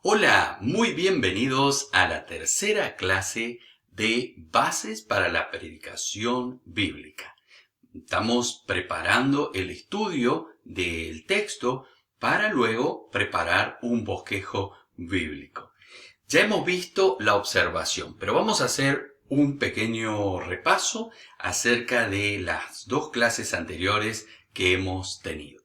Hola, muy bienvenidos a la tercera clase de Bases para la Predicación Bíblica. Estamos preparando el estudio del texto para luego preparar un bosquejo bíblico. Ya hemos visto la observación, pero vamos a hacer un pequeño repaso acerca de las dos clases anteriores que hemos tenido.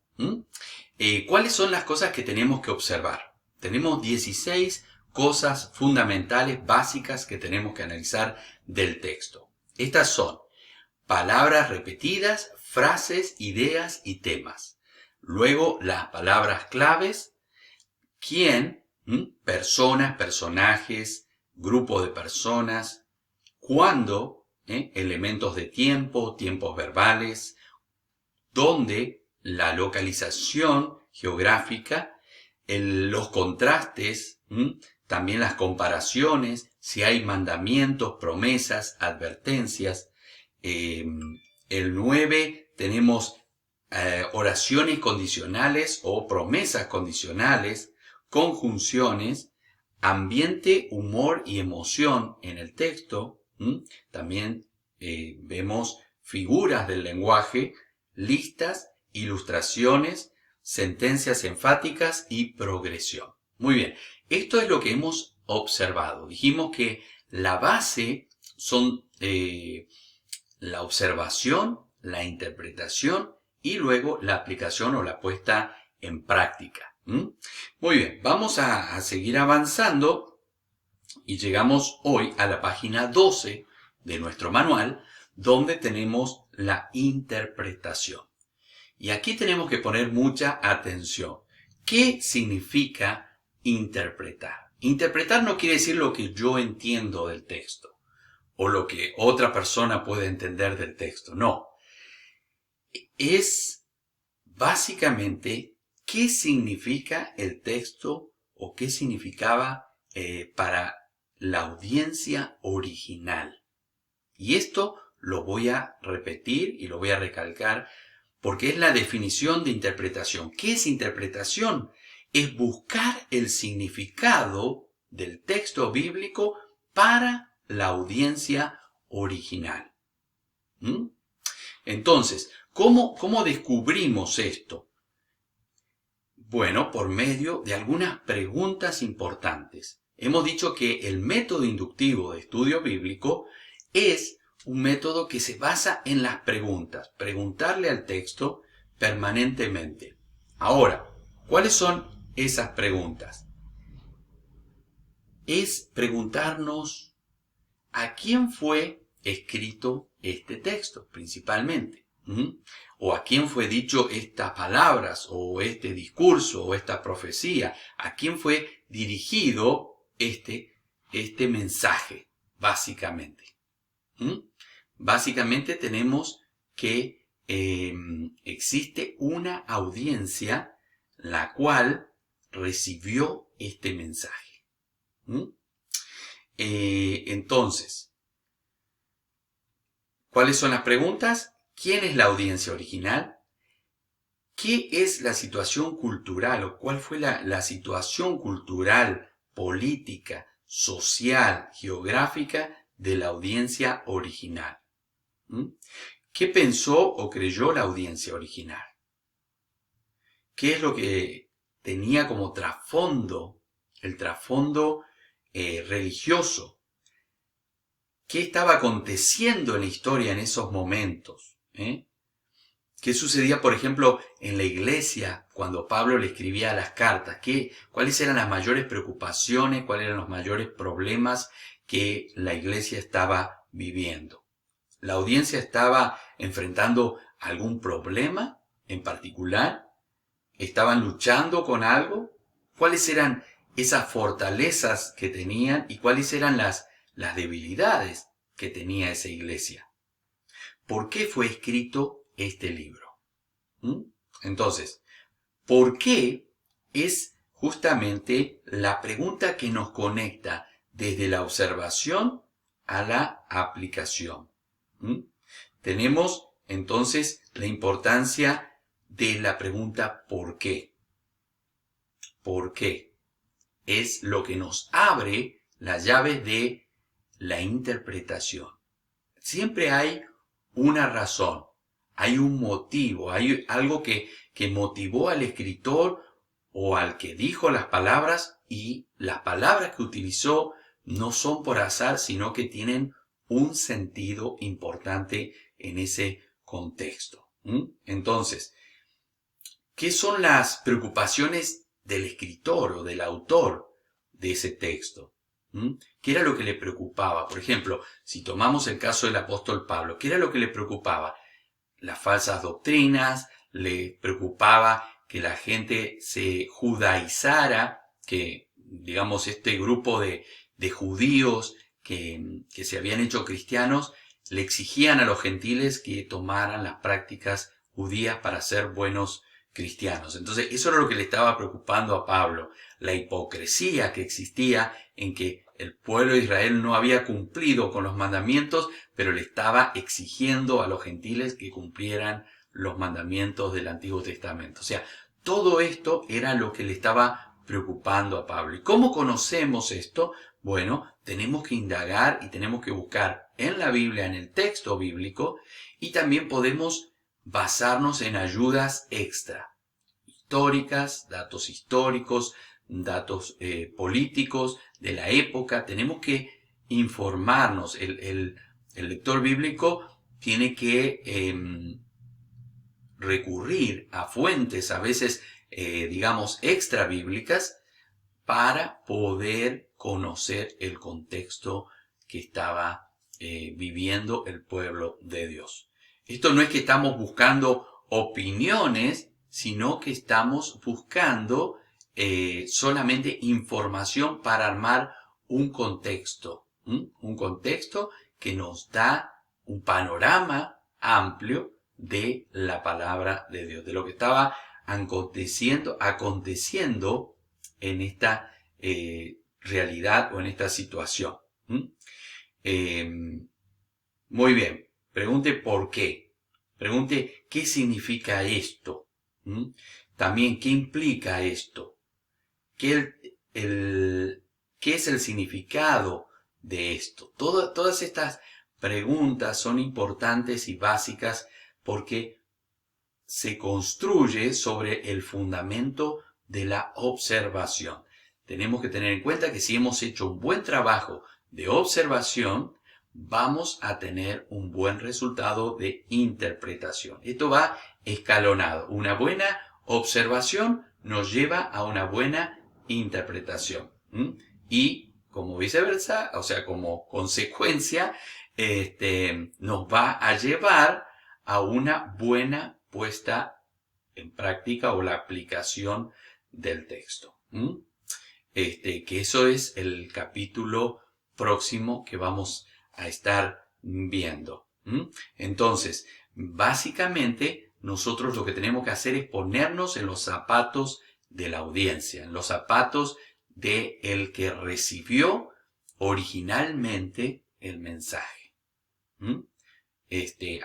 ¿Cuáles son las cosas que tenemos que observar? Tenemos 16 cosas fundamentales, básicas, que tenemos que analizar del texto. Estas son palabras repetidas, frases, ideas y temas. Luego, las palabras claves, quién, personas, personajes, grupo de personas, cuándo, elementos de tiempo, tiempos verbales, dónde, la localización geográfica, los contrastes, también las comparaciones, si hay mandamientos, promesas, advertencias. El 9 tenemos oraciones condicionales o promesas condicionales, conjunciones, ambiente, humor y emoción en el texto. También vemos figuras del lenguaje, listas, ilustraciones, sentencias enfáticas y progresión. Muy bien, esto es lo que hemos observado. Dijimos que la base son la observación, la interpretación y luego la aplicación o la puesta en práctica. Muy bien, vamos a seguir avanzando y llegamos hoy a la página 12 de nuestro manual, donde tenemos la interpretación. Y aquí tenemos que poner mucha atención. ¿Qué significa interpretar? Interpretar no quiere decir lo que yo entiendo del texto o lo que otra persona puede entender del texto. No. Es básicamente qué significa el texto o qué significaba para la audiencia original. Y esto lo voy a repetir y lo voy a recalcar porque es la definición de interpretación. ¿Qué es interpretación? Es buscar el significado del texto bíblico para la audiencia original. Entonces, ¿cómo descubrimos esto? Bueno, por medio de algunas preguntas importantes. Hemos dicho que el método inductivo de estudio bíblico es un método que se basa en las preguntas. Preguntarle al texto permanentemente. Ahora, ¿cuáles son esas preguntas? Es preguntarnos a quién fue escrito este texto, principalmente. O a quién fue dicho estas palabras, o este discurso, o esta profecía. A quién fue dirigido este mensaje, básicamente. Básicamente tenemos que existe una audiencia la cual recibió este mensaje. Entonces, ¿cuáles son las preguntas? ¿Quién es la audiencia original? ¿Qué es la situación cultural o cuál fue la situación cultural, política, social, geográfica de la audiencia original? ¿Qué pensó o creyó la audiencia original? ¿Qué es lo que tenía como trasfondo, el trasfondo religioso? ¿Qué estaba aconteciendo en la historia en esos momentos? ¿Qué sucedía, por ejemplo, en la iglesia cuando Pablo le escribía las cartas? ¿Cuáles eran las mayores preocupaciones? ¿Cuáles eran los mayores problemas que la iglesia estaba viviendo? ¿La audiencia estaba enfrentando algún problema en particular? ¿Estaban luchando con algo? ¿Cuáles eran esas fortalezas que tenían y cuáles eran las debilidades que tenía esa iglesia? ¿Por qué fue escrito este libro? Entonces, ¿por qué? Es justamente la pregunta que nos conecta desde la observación a la aplicación. Tenemos entonces la importancia de la pregunta ¿por qué? ¿Por qué? es lo que nos abre las llaves de la interpretación. Siempre hay una razón, hay un motivo, hay algo que motivó al escritor o al que dijo las palabras, y las palabras que utilizó no son por azar, sino que tienen un sentido importante en ese contexto. Entonces, ¿qué son las preocupaciones del escritor o del autor de ese texto? ¿Qué era lo que le preocupaba? Por ejemplo, si tomamos el caso del apóstol Pablo, ¿qué era lo que le preocupaba? Las falsas doctrinas, le preocupaba que la gente se judaizara, que, digamos, este grupo de judíos que se habían hecho cristianos, le exigían a los gentiles que tomaran las prácticas judías para ser buenos cristianos. Entonces, eso era lo que le estaba preocupando a Pablo, la hipocresía que existía en que el pueblo de Israel no había cumplido con los mandamientos, pero le estaba exigiendo a los gentiles que cumplieran los mandamientos del Antiguo Testamento. O sea, todo esto era lo que le estaba preocupando a Pablo. ¿Y cómo conocemos esto? Bueno, tenemos que indagar y tenemos que buscar en la Biblia, en el texto bíblico, y también podemos basarnos en ayudas extra, históricas, datos históricos, datos políticos de la época. Tenemos que informarnos. El lector bíblico tiene que recurrir a fuentes a veces, digamos, extra bíblicas para poder conocer el contexto que estaba viviendo el pueblo de Dios. Esto no es que estamos buscando opiniones, sino que estamos buscando solamente información para armar un contexto. Un contexto que nos da un panorama amplio de la palabra de Dios, de lo que estaba aconteciendo en esta realidad o en esta situación. Muy bien, pregunte por qué. Pregunte qué significa esto. También qué implica esto. ¿Qué es el significado de esto? Todas estas preguntas son importantes y básicas porque se construye sobre el fundamento de la observación. Tenemos que tener en cuenta que si hemos hecho un buen trabajo de observación, vamos a tener un buen resultado de interpretación. Esto va escalonado. Una buena observación nos lleva a una buena interpretación. Y como viceversa, o sea, como consecuencia, nos va a llevar a una buena puesta en práctica o la aplicación del texto. Que eso es el capítulo próximo que vamos a estar viendo. Entonces, básicamente, nosotros lo que tenemos que hacer es ponernos en los zapatos de la audiencia, en los zapatos de el que recibió originalmente el mensaje.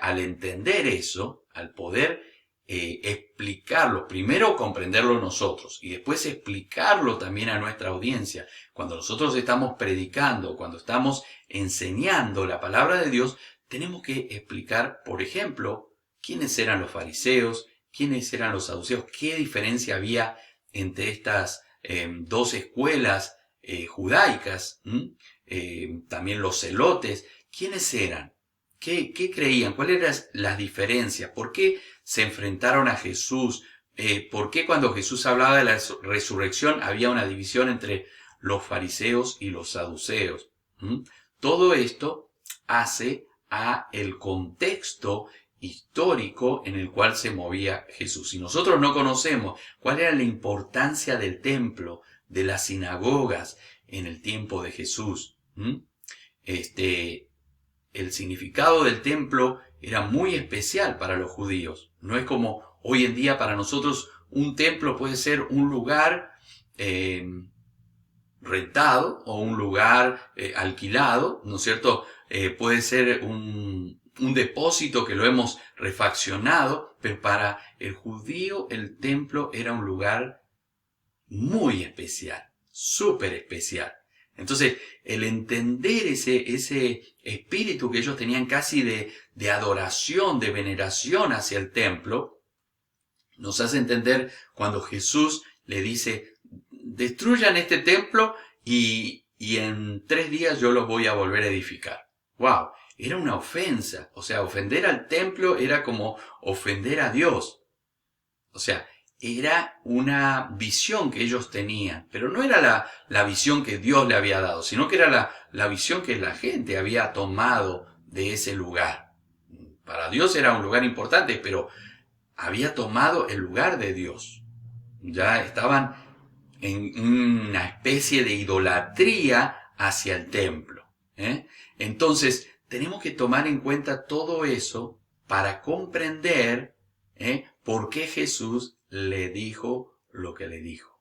Al entender eso, al poder explicarlo, primero comprenderlo nosotros y después explicarlo también a nuestra audiencia. Cuando nosotros estamos predicando, cuando estamos enseñando la palabra de Dios, tenemos que explicar, por ejemplo, quiénes eran los fariseos, quiénes eran los saduceos, qué diferencia había entre estas dos escuelas judaicas, también los celotes, quiénes eran. ¿Qué creían? ¿Cuáles eran las diferencias? ¿Por qué se enfrentaron a Jesús? ¿Por qué cuando Jesús hablaba de la resurrección había una división entre los fariseos y los saduceos? Todo esto hace a el contexto histórico en el cual se movía Jesús. Si nosotros no conocemos cuál era la importancia del templo, de las sinagogas en el tiempo de Jesús, el significado del templo era muy especial para los judíos. No es como hoy en día para nosotros un templo puede ser un lugar rentado o un lugar alquilado, ¿no es cierto? Puede ser un depósito que lo hemos refaccionado, pero para el judío el templo era un lugar muy especial. súper especial. Entonces, el entender ese espíritu que ellos tenían casi de adoración, de veneración hacia el templo, nos hace entender cuando Jesús le dice, destruyan este templo y en 3 días yo lo voy a volver a edificar. ¡Wow! Era una ofensa. O sea, ofender al templo era como ofender a Dios. O sea, era una visión que ellos tenían, pero no era la visión que Dios le había dado, sino que era la visión que la gente había tomado de ese lugar. Para Dios era un lugar importante, pero había tomado el lugar de Dios. Ya estaban en una especie de idolatría hacia el templo. Entonces, tenemos que tomar en cuenta todo eso para comprender por qué Jesús le dijo lo que le dijo.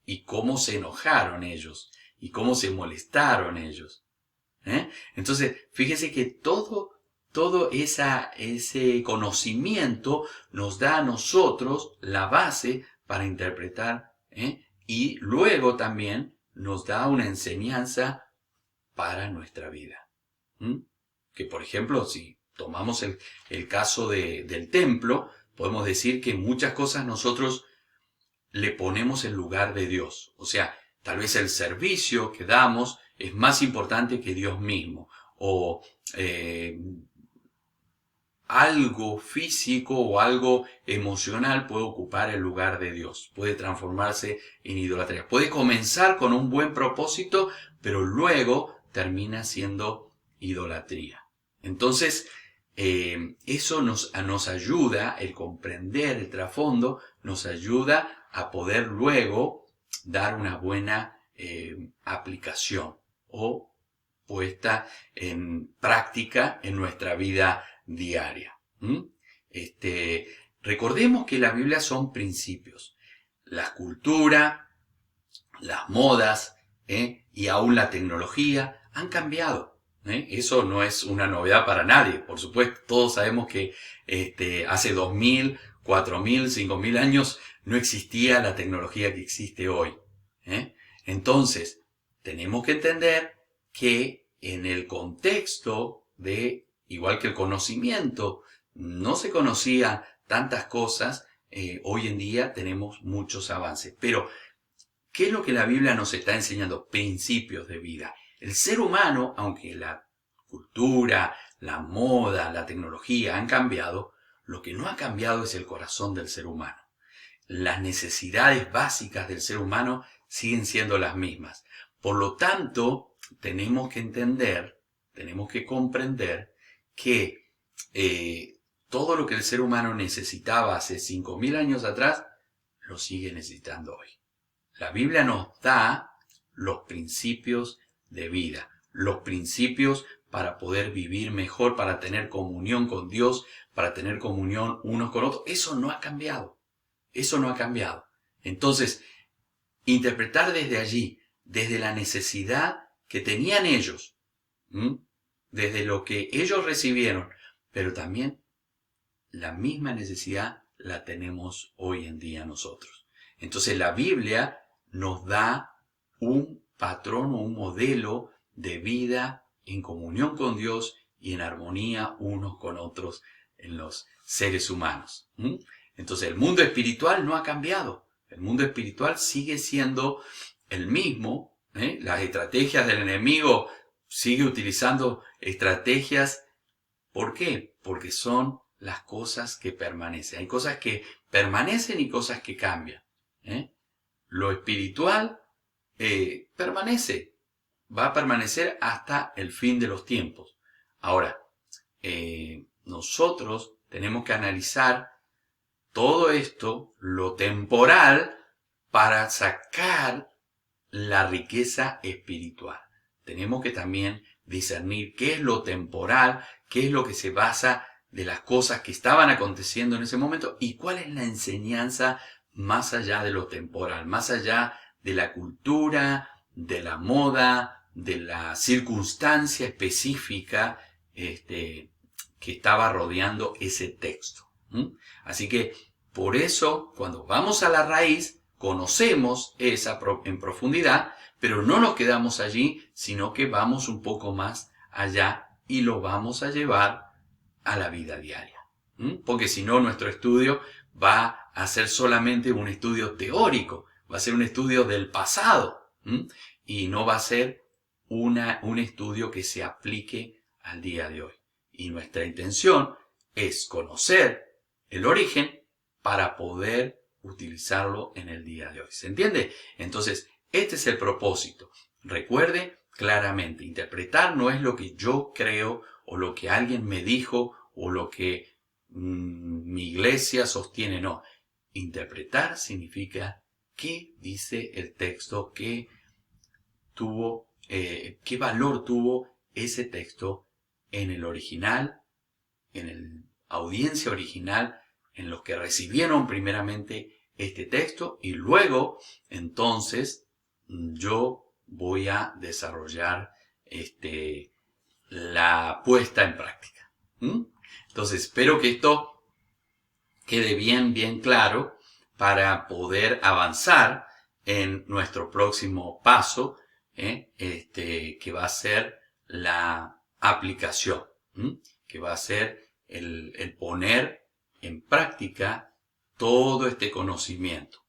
Y cómo se enojaron ellos. Y cómo se molestaron ellos. Entonces, fíjese que todo ese conocimiento nos da a nosotros la base para interpretar, y luego también nos da una enseñanza para nuestra vida. Que por ejemplo, si tomamos el caso del templo, podemos decir que muchas cosas nosotros le ponemos en lugar de Dios. O sea, tal vez el servicio que damos es más importante que Dios mismo. O algo físico o algo emocional puede ocupar el lugar de Dios. Puede transformarse en idolatría. Puede comenzar con un buen propósito, pero luego termina siendo idolatría. Entonces, eso nos ayuda, el comprender el trasfondo, nos ayuda a poder luego dar una buena aplicación o puesta en práctica en nuestra vida diaria. Recordemos que la Biblia son principios. La cultura, las modas y aún la tecnología han cambiado. Eso no es una novedad para nadie. Por supuesto, todos sabemos que hace 2000, 4000, 5000 años no existía la tecnología que existe hoy. Entonces, tenemos que entender que en el contexto de, igual que el conocimiento, no se conocían tantas cosas, hoy en día tenemos muchos avances. Pero, ¿qué es lo que la Biblia nos está enseñando? Principios de vida. El ser humano, aunque la cultura, la moda, la tecnología han cambiado, lo que no ha cambiado es el corazón del ser humano. Las necesidades básicas del ser humano siguen siendo las mismas. Por lo tanto, tenemos que entender, tenemos que comprender que todo lo que el ser humano necesitaba hace 5000 años atrás, lo sigue necesitando hoy. La Biblia nos da los principios de vida, los principios para poder vivir mejor, para tener comunión con Dios, para tener comunión unos con otros. Eso no ha cambiado. Eso no ha cambiado. Entonces, interpretar desde allí, desde la necesidad que tenían ellos, desde lo que ellos recibieron, pero también la misma necesidad la tenemos hoy en día nosotros. Entonces, la Biblia nos da un patrón o un modelo de vida en comunión con Dios y en armonía unos con otros en los seres humanos. Entonces el mundo espiritual no ha cambiado. El mundo espiritual sigue siendo el mismo. Las estrategias del enemigo sigue utilizando estrategias. ¿Por qué? Porque son las cosas que permanecen. Hay cosas que permanecen y cosas que cambian. Lo espiritual permanece, va a permanecer hasta el fin de los tiempos. Ahora, nosotros tenemos que analizar todo esto, lo temporal, para sacar la riqueza espiritual. Tenemos que también discernir qué es lo temporal, qué es lo que se basa de las cosas que estaban aconteciendo en ese momento y cuál es la enseñanza más allá de lo temporal, más allá de la cultura, de la moda, de la circunstancia específica que estaba rodeando ese texto. Así que por eso, cuando vamos a la raíz, conocemos esa en profundidad, pero no nos quedamos allí, sino que vamos un poco más allá y lo vamos a llevar a la vida diaria. Porque si no, nuestro estudio va a ser solamente un estudio teórico, va a ser un estudio del pasado, y no va a ser un estudio que se aplique al día de hoy. Y nuestra intención es conocer el origen para poder utilizarlo en el día de hoy. ¿Se entiende? Entonces, este es el propósito. Recuerde claramente, interpretar no es lo que yo creo o lo que alguien me dijo o lo que mi iglesia sostiene, no. Interpretar significa qué dice el texto, qué valor tuvo ese texto en el original, en la audiencia original, en los que recibieron primeramente este texto, y luego entonces yo voy a desarrollar la puesta en práctica. Entonces espero que esto quede bien claro para poder avanzar en nuestro próximo paso, que va a ser la aplicación, que va a ser el poner en práctica todo este conocimiento.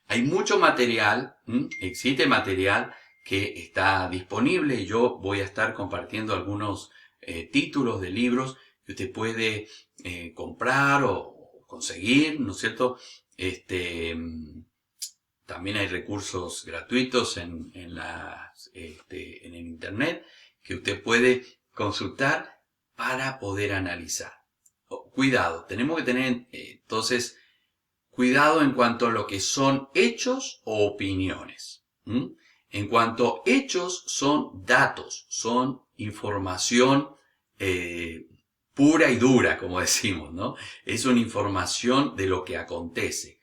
Hay mucho material, existe material que está disponible y yo voy a estar compartiendo algunos títulos de libros que usted puede comprar o conseguir, ¿no es cierto? También hay recursos gratuitos en el internet que usted puede consultar para poder analizar. Cuidado, tenemos que tener entonces cuidado en cuanto a lo que son hechos o opiniones. En cuanto a hechos, son datos, son información pura y dura, como decimos, ¿no? Es una información de lo que acontece.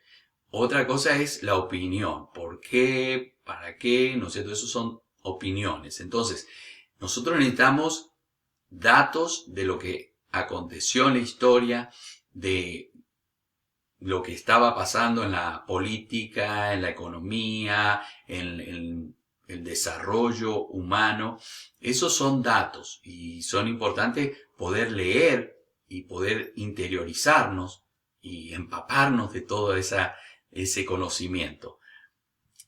Otra cosa es la opinión. ¿Por qué? ¿Para qué? ¿No es cierto? Eso son opiniones. Entonces, nosotros necesitamos datos de lo que aconteció en la historia, de lo que estaba pasando en la política, en la economía, en el desarrollo humano. Esos son datos y son importantes poder leer y poder interiorizarnos y empaparnos de todo ese conocimiento.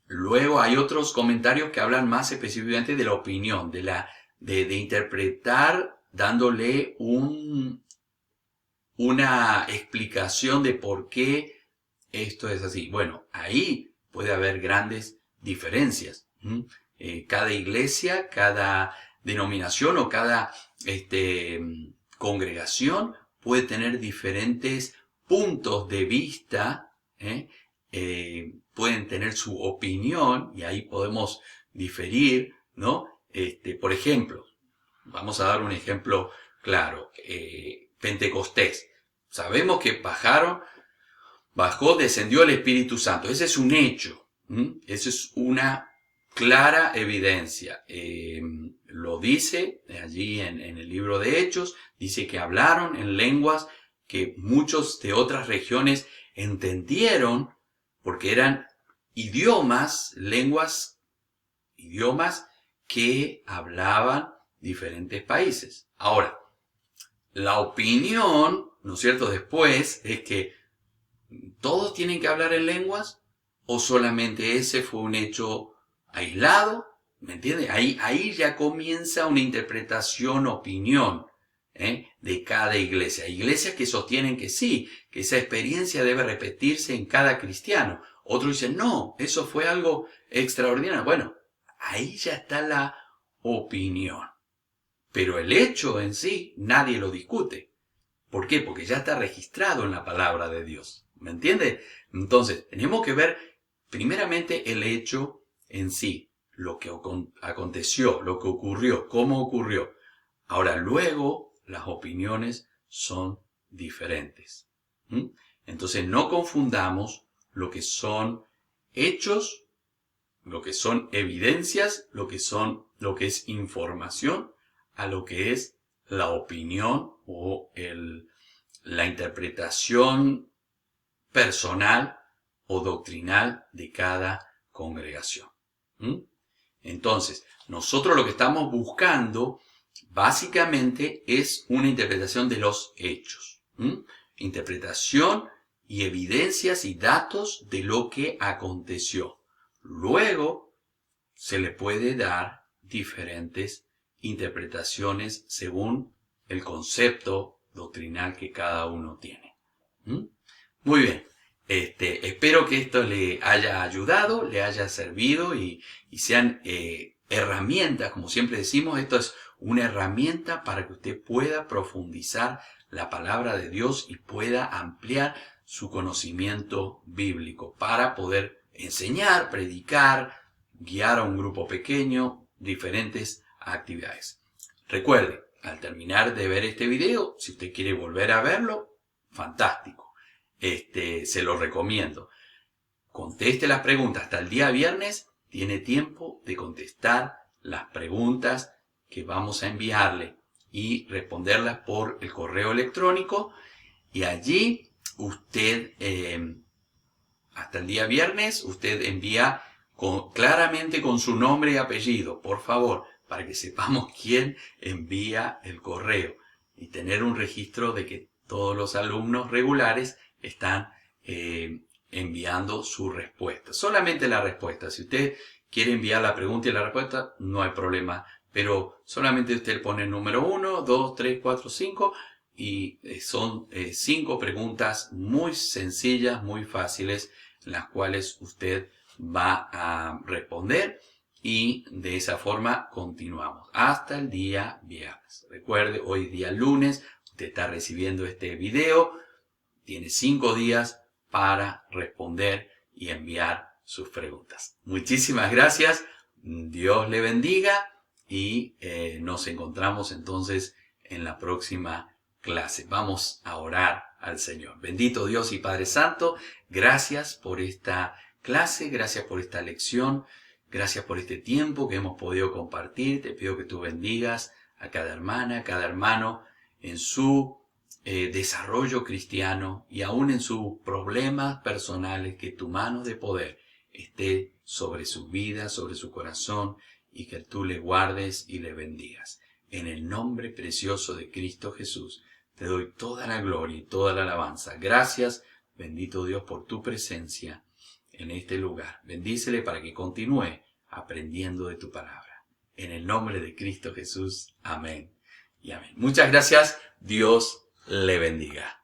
Luego hay otros comentarios que hablan más específicamente de la opinión, de interpretar dándole una explicación de por qué esto es así. Bueno, ahí puede haber grandes diferencias. Cada iglesia, cada denominación o cada congregación puede tener diferentes puntos de vista, pueden tener su opinión y ahí podemos diferir, ¿no? Por ejemplo, vamos a dar un ejemplo claro. Pentecostés. Sabemos que bajó, descendió el Espíritu Santo. Ese es un hecho. Esa es una clara evidencia. Lo dice allí en el libro de Hechos. Dice que hablaron en lenguas que muchos de otras regiones entendieron porque eran idiomas que hablaban diferentes países. Ahora, la opinión, ¿no es cierto?, después es que todos tienen que hablar en lenguas o solamente ese fue un hecho aislado, ¿me entiende? Ahí ya comienza una interpretación, opinión de cada iglesia. Hay iglesias que sostienen que sí, que esa experiencia debe repetirse en cada cristiano. Otros dicen, no, eso fue algo extraordinario. Bueno, ahí ya está la opinión. Pero el hecho en sí, nadie lo discute. ¿Por qué? Porque ya está registrado en la palabra de Dios. ¿Me entiende? Entonces, tenemos que ver primeramente el hecho en sí, lo que aconteció, lo que ocurrió, cómo ocurrió. Ahora, luego, las opiniones son diferentes. Entonces, no confundamos lo que son hechos, lo que son evidencias, lo que es información, a lo que es la opinión o la interpretación personal o doctrinal de cada congregación. Entonces, nosotros lo que estamos buscando básicamente es una interpretación de los hechos. Interpretación y evidencias y datos de lo que aconteció. Luego, se le puede dar diferentes interpretaciones según el concepto doctrinal que cada uno tiene. Muy bien. Espero que esto le haya ayudado, le haya servido y sean herramientas, como siempre decimos, esto es una herramienta para que usted pueda profundizar la palabra de Dios y pueda ampliar su conocimiento bíblico para poder enseñar, predicar, guiar a un grupo pequeño, diferentes actividades. Recuerde, al terminar de ver este video, si usted quiere volver a verlo, fantástico. Se lo recomiendo. Conteste las preguntas. Hasta el día viernes tiene tiempo de contestar las preguntas que vamos a enviarle y responderlas por el correo electrónico. Y allí usted, hasta el día viernes, usted envía claramente con su nombre y apellido, por favor, para que sepamos quién envía el correo y tener un registro de que todos los alumnos regulares están enviando su respuesta. Solamente la respuesta. Si usted quiere enviar la pregunta y la respuesta, no hay problema. Pero solamente usted pone el número 1, 2, 3, 4, 5 y son 5 preguntas muy sencillas, muy fáciles, las cuales usted va a responder y de esa forma continuamos hasta el día viernes. Recuerde, hoy día lunes, usted está recibiendo este video. Tiene 5 días para responder y enviar sus preguntas. Muchísimas gracias. Dios le bendiga y nos encontramos entonces en la próxima clase. Vamos a orar al Señor. Bendito Dios y Padre Santo, gracias por esta clase, gracias por esta lección, gracias por este tiempo que hemos podido compartir. Te pido que tú bendigas a cada hermana, a cada hermano en su desarrollo cristiano y aún en sus problemas personales, que tu mano de poder esté sobre su vida, sobre su corazón y que tú le guardes y le bendigas. En el nombre precioso de Cristo Jesús, te doy toda la gloria y toda la alabanza. Gracias, bendito Dios, por tu presencia en este lugar. Bendícele para que continúe aprendiendo de tu palabra. En el nombre de Cristo Jesús. Amén y amén. Muchas gracias. Dios le bendiga.